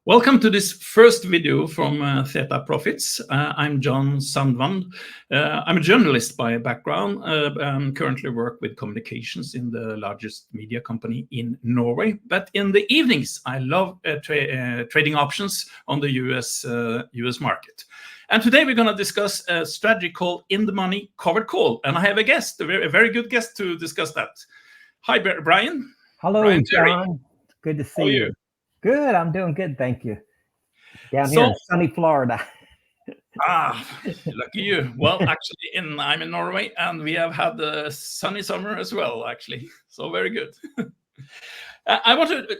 Welcome to this first video from Theta Profits. I'm John Sandvand. I'm a journalist by background. Currently work with communications in the largest media company in Norway. But in the evenings, I love trading options on the US market. And today we're going to discuss a strategy called In the Money Covered Call. And I have a guest, a very good guest to discuss that. Hi, Brian. Hello, Brian John. Good to see How are you. you? Good. I'm doing good. Thank you. Down here in sunny Florida. Lucky you. Well, actually, I'm in Norway, and we have had a sunny summer as well, actually. So very good. I want to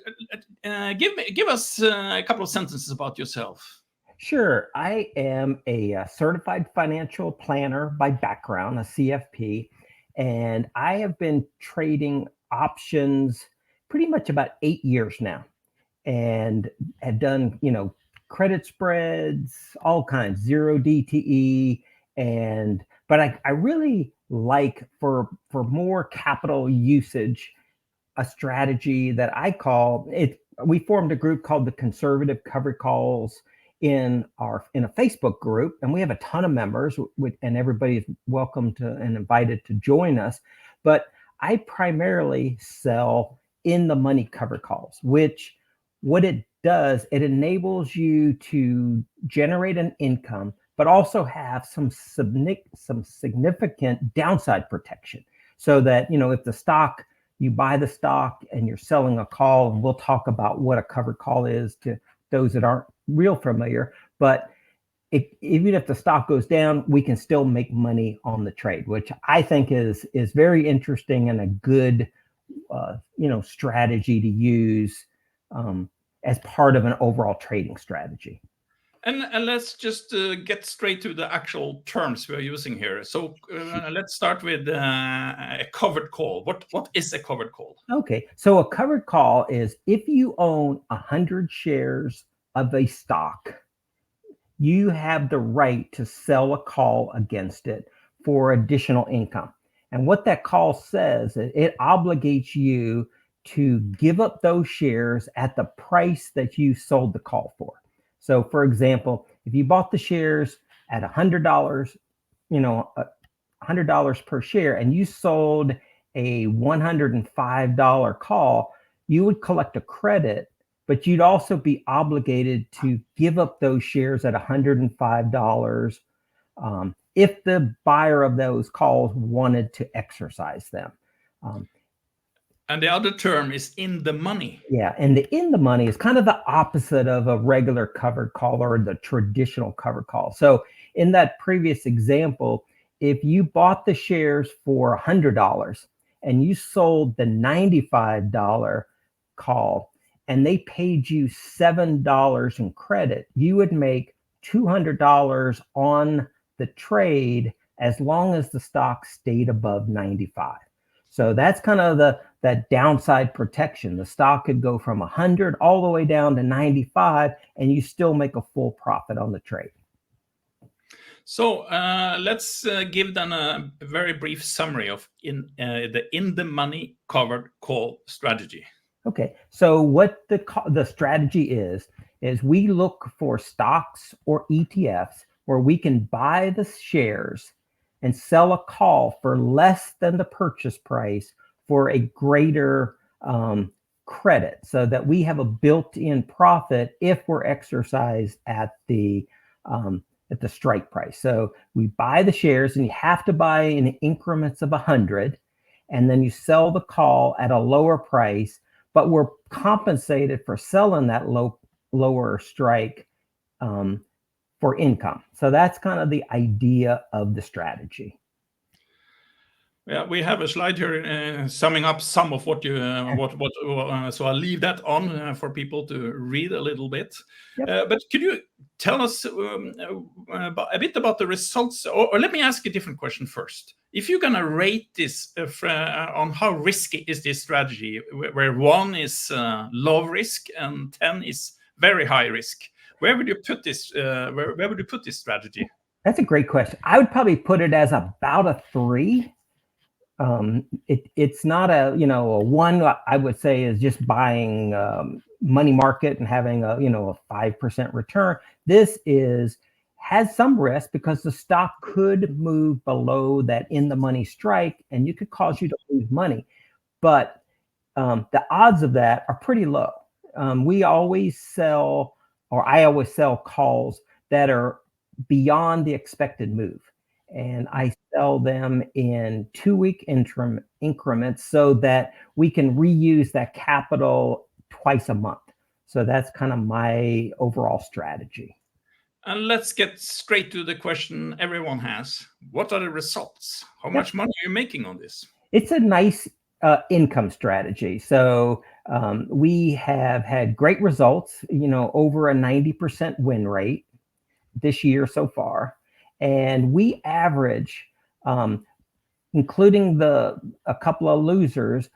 give us a couple of sentences about yourself. Sure. I am a certified financial planner by background, a CFP, and I have been trading options pretty much about 8 years now, and have done, credit spreads, all kinds, zero DTE, but I really like for more capital usage, a strategy that I call it. We formed a group called the Conservative Covered Calls in a Facebook group, and we have a ton of members, and everybody is welcome to and invited to join us. But I primarily sell in the money covered calls, which what it does, it enables you to generate an income, but also have some significant downside protection. So that, if the stock, you buy the stock and you're selling a call, and we'll talk about what a covered call is to those that aren't real familiar, but even if the stock goes down, we can still make money on the trade, which I think is very interesting and a good, strategy to use as part of an overall trading strategy. And let's just get straight to the actual terms we are using here. So let's start with a covered call. What is a covered call? Okay, so a covered call is if you own 100 shares of a stock, you have the right to sell a call against it for additional income. And what that call says, it obligates you to give up those shares at the price that you sold the call for. So for example, if you bought the shares at $100, $100 per share, and you sold a $105 call, you would collect a credit, but you'd also be obligated to give up those shares at $105 if the buyer of those calls wanted to exercise them. And the other term is in the money. Yeah, and the in the money is kind of the opposite of a regular covered call or the traditional covered call. So in that previous example, if you bought the shares for $100 and you sold the $95 call and they paid you $7 in credit, you would make $200 on the trade as long as the stock stayed above 95. So that's kind of that downside protection. The stock could go from 100 all the way down to 95, and you still make a full profit on the trade. So let's give them a very brief summary of the in the money covered call strategy. Okay, so what the strategy is we look for stocks or ETFs where we can buy the shares and sell a call for less than the purchase price for a greater credit, so that we have a built-in profit if we're exercised at the strike price. So we buy the shares, and you have to buy in increments of 100, and then you sell the call at a lower price, but we're compensated for selling that lower strike for income. So that's kind of the idea of the strategy. Yeah, we have a slide here summing up some of what you so I'll leave that on for people to read a little bit. Yep. But could you tell us a bit about the results, or let me ask a different question first. If you're gonna rate this on how risky is this strategy, where 1 is low risk and 10 is very high risk, where would you put this? Where would you put this strategy? That's a great question. I would probably put it as about a 3. It's not a 1. I would say is just buying money market and having a 5% return. This has some risk because the stock could move below that in the money strike, and it could cause you to lose money. But the odds of that are pretty low. I always sell calls that are beyond the expected move. And I sell them in 2-week increments so that we can reuse that capital twice a month. So that's kind of my overall strategy. And let's get straight to the question everyone has. What are the results? How much money are you making on this? It's a nice income strategy. So we have had great results, over a 90% win rate this year so far. And we average, including a couple of losers,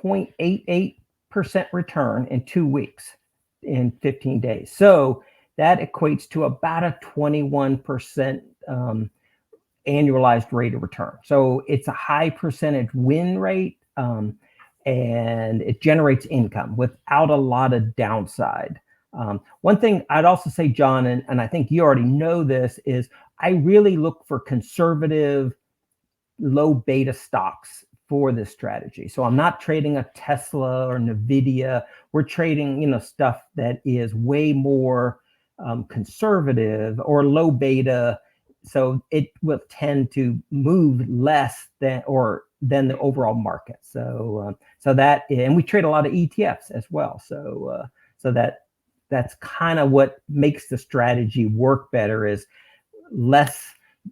0.88% return in 2 weeks in 15 days. So that equates to about a 21% annualized rate of return. So it's a high percentage win rate, and it generates income without a lot of downside. One thing I'd also say, John, and I think you already know this, is I really look for conservative, low beta stocks for this strategy. So I'm not trading a Tesla or Nvidia. We're trading, stuff that is way more conservative or low beta. So it will tend to move less than the overall market. So and we trade a lot of ETFs as well. So that's kind of what makes the strategy work better, is less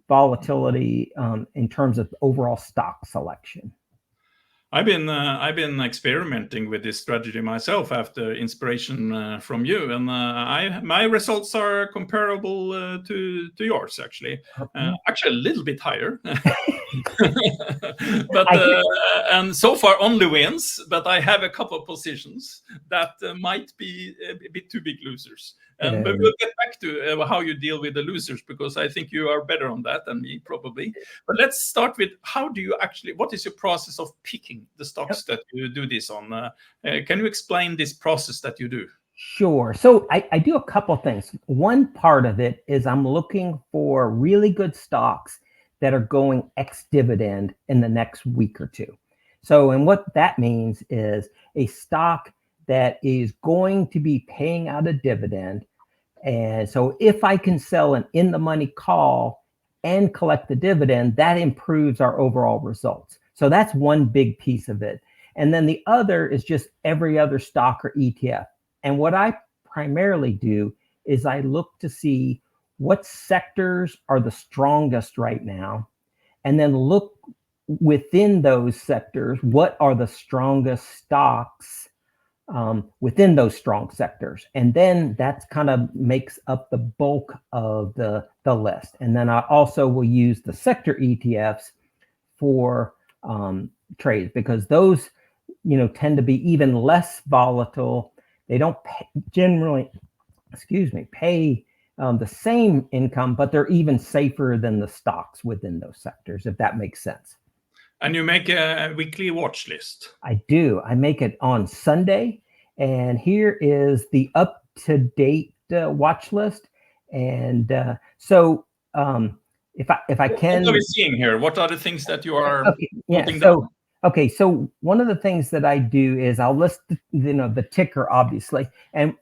volatility in terms of overall stock selection. I've been experimenting with this strategy myself after inspiration from you, and my results are comparable to yours, actually. Actually, a little bit higher, but and so far only wins. But I have a couple of positions that might be a bit too big losers. But we'll get back to how you deal with the losers, because I think you are better on that than me, probably. But let's start with, what is your process of picking the stocks that you do this on? Can you explain this process that you do? Sure. So I do a couple things. One part of it is I'm looking for really good stocks that are going ex-dividend in the next week or two. So, and what that means is a stock that is going to be paying out a dividend. And so if I can sell an in-the-money call and collect the dividend, that improves our overall results. So that's one big piece of it. And then the other is just every other stock or ETF. And what I primarily do is I look to see what sectors are the strongest right now, and then look within those sectors, what are the strongest stocks within those strong sectors. And then that kind of makes up the bulk of the list. And then I also will use the sector ETFs for trades, because those tend to be even less volatile. They don't generally pay the same income, but they're even safer than the stocks within those sectors, if that makes sense. And you make a weekly watch list? I do. I make it on Sunday, and here is the up-to-date watch list. And so if I can, what are we seeing here? What are the things that you are putting down? Okay, so one of the things that I do is I'll list the ticker, obviously, and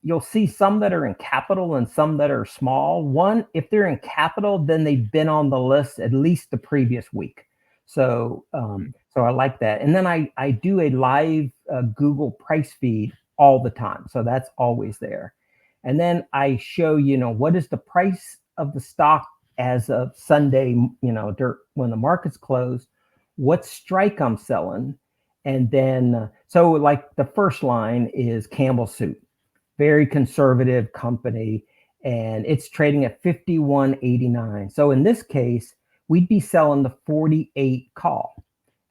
you'll see some that are in capital and some that are small. One, if they're in capital, then they've been on the list at least the previous week. So I like that. And then I do a live Google price feed all the time. So that's always there. And then I show, what is the price of the stock as of Sunday, when the market's closed, what strike I'm selling. And then, so like the first line is Campbell Soup, very conservative company, and it's trading at 51.89. So in this case, we'd be selling the 48 call,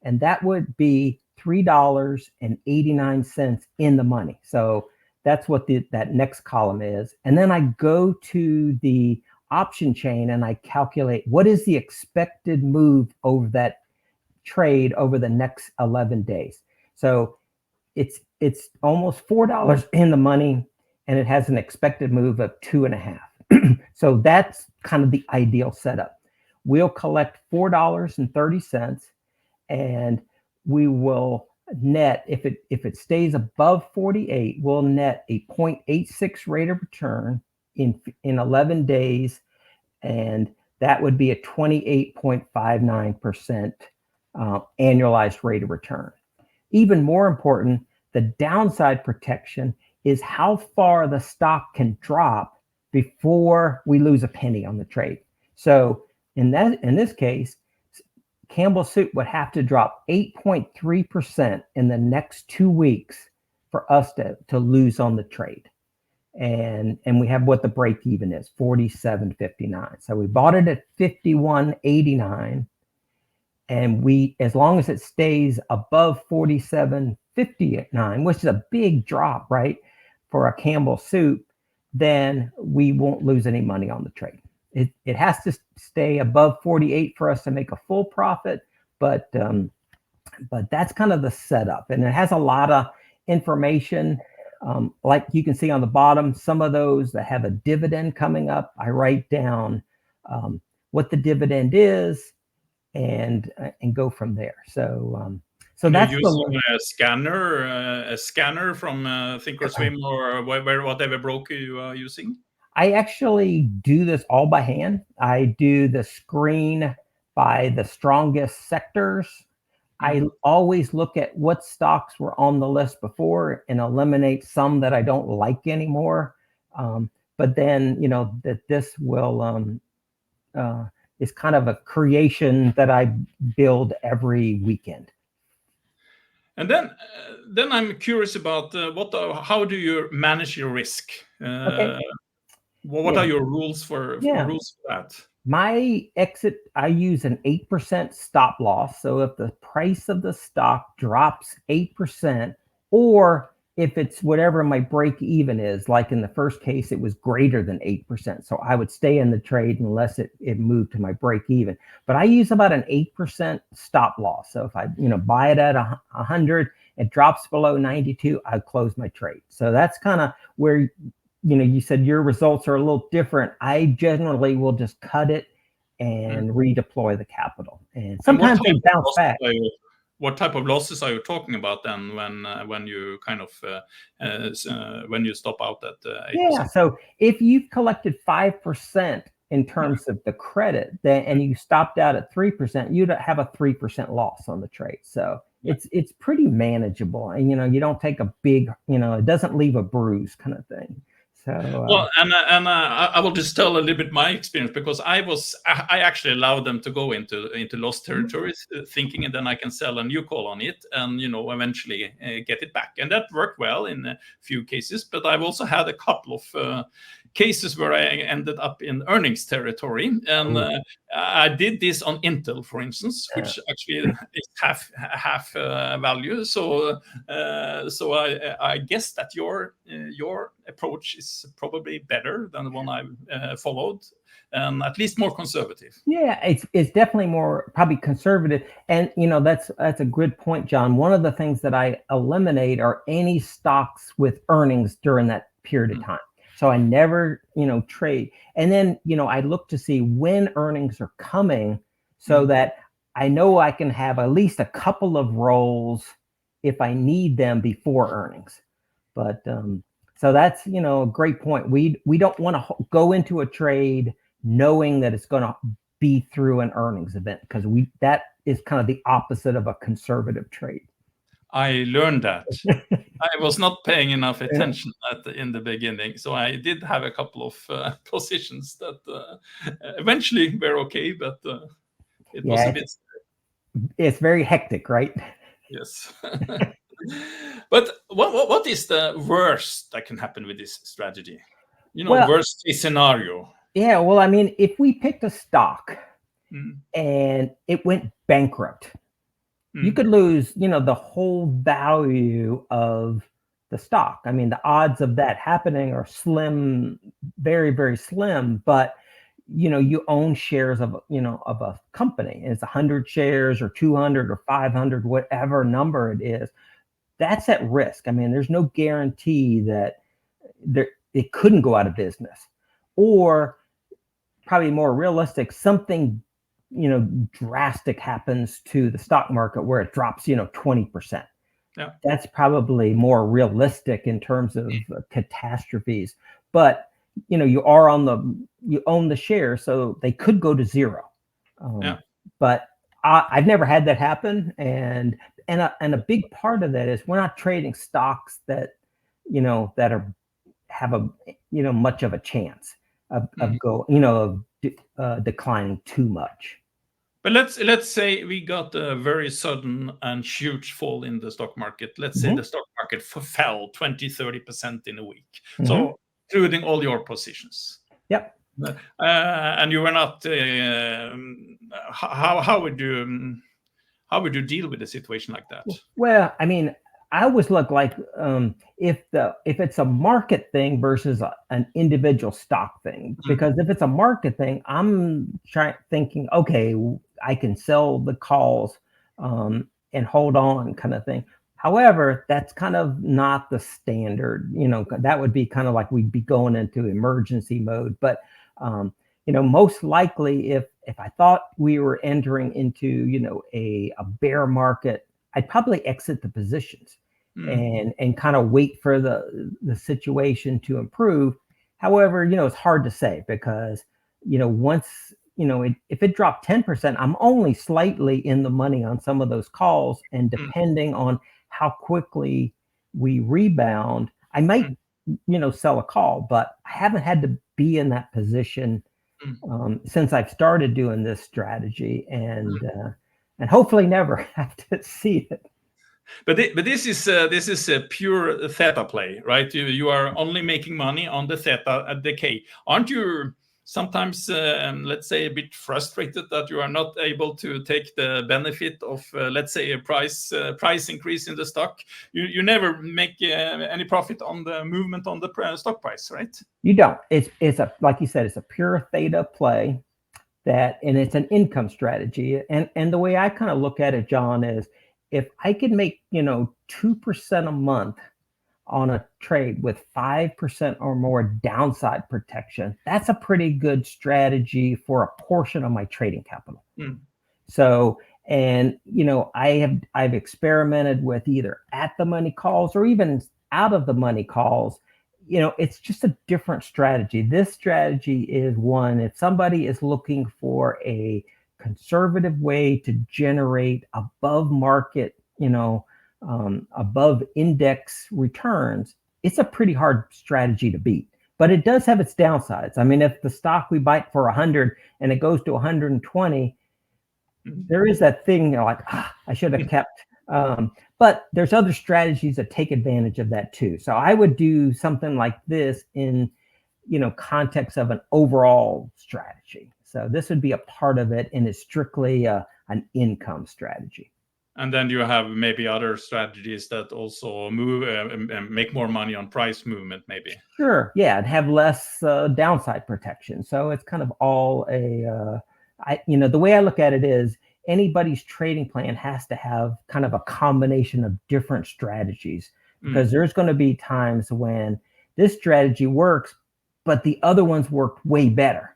and that would be $3.89 in the money. So that's what that next column is. And then I go to the option chain and I calculate what is the expected move over that trade over the next 11 days. So it's almost $4 in the money, and it has an expected move of 2.5. So that's kind of the ideal setup. We'll collect $4.30, and we will net, if it stays above 48, we'll net a 0.86 rate of return in 11 days, and that would be a 28.59% annualized rate of return. Even more important, the downside protection is how far the stock can drop before we lose a penny on the trade. So in this case, Campbell Soup would have to drop 8.3% in the next 2 weeks for us to lose on the trade. And we have what the break even is, 47.59. So we bought it at 51.89. And as long as it stays above 47.59, which is a big drop, right, for a Campbell Soup, then we won't lose any money on the trade. It has to stay above 48 for us to make a full profit, but that's kind of the setup, and it has a lot of information. Like you can see on the bottom, some of those that have a dividend coming up, I write down what the dividend is, and go from there. So that's you use a scanner from Thinkorswim or whatever broker you are using. I actually do this all by hand. I do the screen by the strongest sectors. I always look at what stocks were on the list before and eliminate some that I don't like anymore. But then, that this will is kind of a creation that I build every weekend. And then I'm curious about how do you manage your risk? Okay. What are your rules for that? My exit, I use an 8% stop loss. So if the price of the stock drops 8%, or if it's whatever my break even is, like in the first case, it was greater than 8%. So I would stay in the trade unless it moved to my break even. But I use about an 8% stop loss. So if I buy it at 100, it drops below 92, I close my trade. So that's kind of where you said your results are a little different. I generally will just cut it and redeploy the capital. And sometimes they bounce back. What type of losses are you talking about then when you kind of when you stop out at 8%? Yeah, so if you've collected 5% in terms of the credit, and you stopped out at 3%, you'd have a 3% loss on the trade. So it's pretty manageable, and you don't take a big, it doesn't leave a bruise kind of thing. So well, and I will just tell a little bit my experience, because I actually allowed them to go into lost territories, thinking, and then I can sell a new call on it, and eventually get it back, and that worked well in a few cases. But I've also had a couple of cases where I ended up in earnings territory, and I did this on Intel, for instance, which actually is half value. So I guess that your approach is probably better than the one I followed, and at least more conservative. Yeah, it's definitely more probably conservative, and that's a good point, John. One of the things that I eliminate are any stocks with earnings during that period of time. So I never, trade. And then, I look to see when earnings are coming, so that I know I can have at least a couple of rolls if I need them before earnings. But so that's, a great point. We don't want to go into a trade knowing that it's going to be through an earnings event, because that is kind of the opposite of a conservative trade. I learned that. I was not paying enough attention in the beginning, so I did have a couple of positions that eventually were okay, but it was a bit. It's very hectic, right? Yes. But what is the worst that can happen with this strategy? Worst case scenario. Yeah, well, I mean, if we picked a stock and it went bankrupt, you could lose, the whole value of the stock. I mean, the odds of that happening are slim, very, very slim. But you own shares of a company, and it's 100 shares or 200 or 500, whatever number it is. that's at risk. I mean, there's no guarantee that it couldn't go out of business, or probably more realistic, something, drastic happens to the stock market where it drops, 20%. Yeah. That's probably more realistic in terms of catastrophes. But, you own the share, so they could go to zero. Yeah. But I've never had that happen. And a big part of that is we're not trading stocks that, that have a, much of a chance of declining too much. But let's say we got a very sudden and huge fall in the stock market. Let's say the stock market fell 20-30% in a week. So including all your positions. Yep. And you were not. How would you deal with a situation like that? Well, I mean, I always look like if it's a market thing versus an individual stock thing, because if it's a market thing, I'm thinking, okay, I can sell the calls and hold on, kind of thing. However, that's kind of not the standard. That would be kind of like we'd be going into emergency mode. But most likely, if I thought we were entering into a bear market, I'd probably exit the positions and kind of wait for the situation to improve. However, it's hard to say because once if it dropped 10%, I'm only slightly in the money on some of those calls, and depending on how quickly we rebound, I might sell a call, but I haven't had to be in that position since I've started doing this strategy, and hopefully never have to see it. But this is a pure theta play, right? You are only making money on the theta decay. Aren't you sometimes, let's say, a bit frustrated that you are not able to take the benefit of, let's say, a price increase in the stock? You never make any profit on the movement on the stock price, right? You don't. It's a, like you said, it's a pure theta play, and it's an income strategy. And the way I kind of look at it, John, is if I could make 2% a month on a trade with 5% or more downside protection, that's a pretty good strategy for a portion of my trading capital. So, and I've experimented with either at the money calls or even out of the money calls. It's just a different strategy. This strategy is one, if somebody is looking for a conservative way to generate above market, above index returns, it's a pretty hard strategy to beat. But it does have its downsides. I mean, if the stock we buy for 100 and it goes to 120, there is that thing like, I should have kept. But there's other strategies that take advantage of that too. So I would do something like this in, context of an overall strategy. So this would be a part of it, and it's strictly an income strategy. And then you have maybe other strategies that also move and make more money on price movement, maybe. Sure, yeah, and have less downside protection. So it's kind of all the way I look at it is anybody's trading plan has to have kind of a combination of different strategies, because there's going to be times when this strategy works, but the other ones work way better.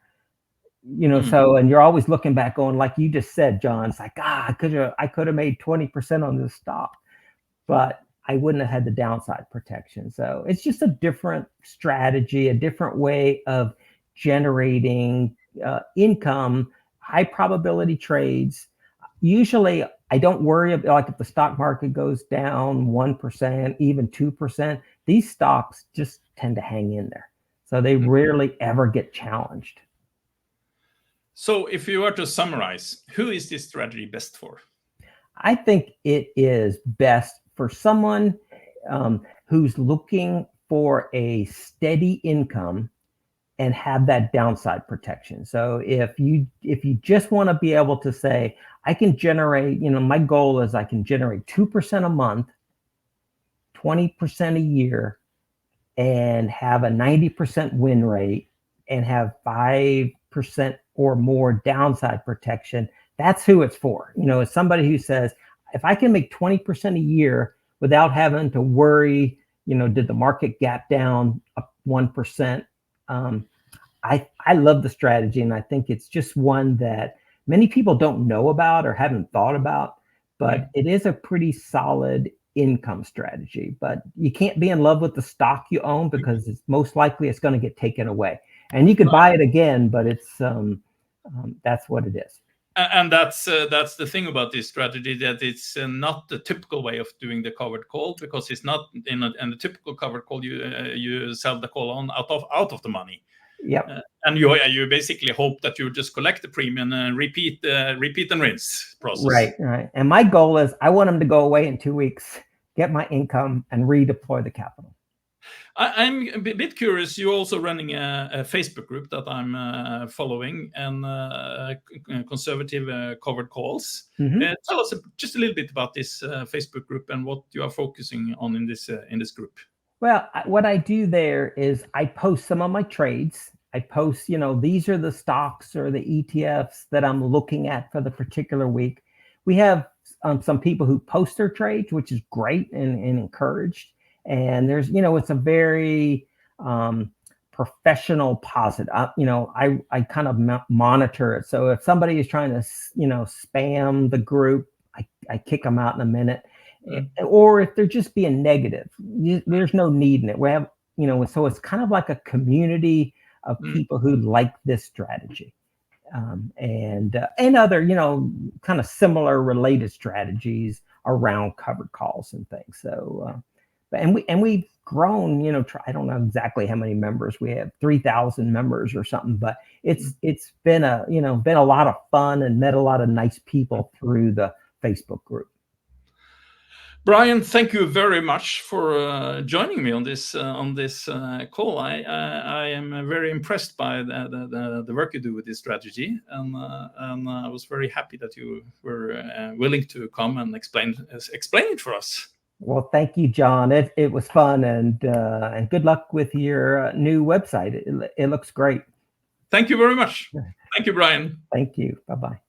So, and you're always looking back going, like you just said, John, it's like, I could have made 20% on this stock, but I wouldn't have had the downside protection. So it's just a different strategy, a different way of generating income, high probability trades. Usually I don't worry about, like, if the stock market goes down 1%, even 2%, these stocks just tend to hang in there. So they rarely ever get challenged. So if you were to summarize, who is this strategy best for? I think it is best for someone who's looking for a steady income and have that downside protection. So if you just want to be able to say, I can generate, my goal is I can generate 2% a month, 20% a year, and have a 90% win rate and have 5% or more downside protection, that's who it's for. It's somebody who says, if I can make 20% a year without having to worry, did the market gap down up 1%? I love the strategy, and I think it's just one that many people don't know about or haven't thought about, but it is a pretty solid income strategy. But you can't be in love with the stock you own because it's most likely it's going to get taken away, and you could buy it again, but it's that's what it is. And that's the thing about this strategy, that it's not the typical way of doing the covered call, because it's not in the typical covered call you sell the call on out of the money. Yep. And you basically hope that you just collect the premium and repeat and rinse process. Right. And my goal is I want them to go away in 2 weeks, get my income, and redeploy the capital. I'm a bit curious. You're also running a Facebook group that I'm following, and conservative covered calls. Tell us just a little bit about this Facebook group and what you are focusing on in this group. Well, what I do there is I post some of my trades. I post, these are the stocks or the ETFs that I'm looking at for the particular week. We have some people who post their trades, which is great and encouraged. And there's, it's a very professional positive. I kind of monitor it. So if somebody is trying to, spam the group, I kick them out in a minute. Or if they're just being negative, there's no need in it. We have, so it's kind of like a community of people who like this strategy, and other, kind of similar related strategies around covered calls and things. So, and we've grown, I don't know exactly how many members we have, 3,000 members or something, but it's been a lot of fun, and met a lot of nice people through the Facebook group. Brian, thank you very much for joining me on this call. I am very impressed by the work you do with this strategy, and I was very happy that you were willing to come and explain it for us. Well, thank you, John. It was fun, and good luck with your new website. It looks great. Thank you very much. Thank you, Brian. Thank you. Bye-bye.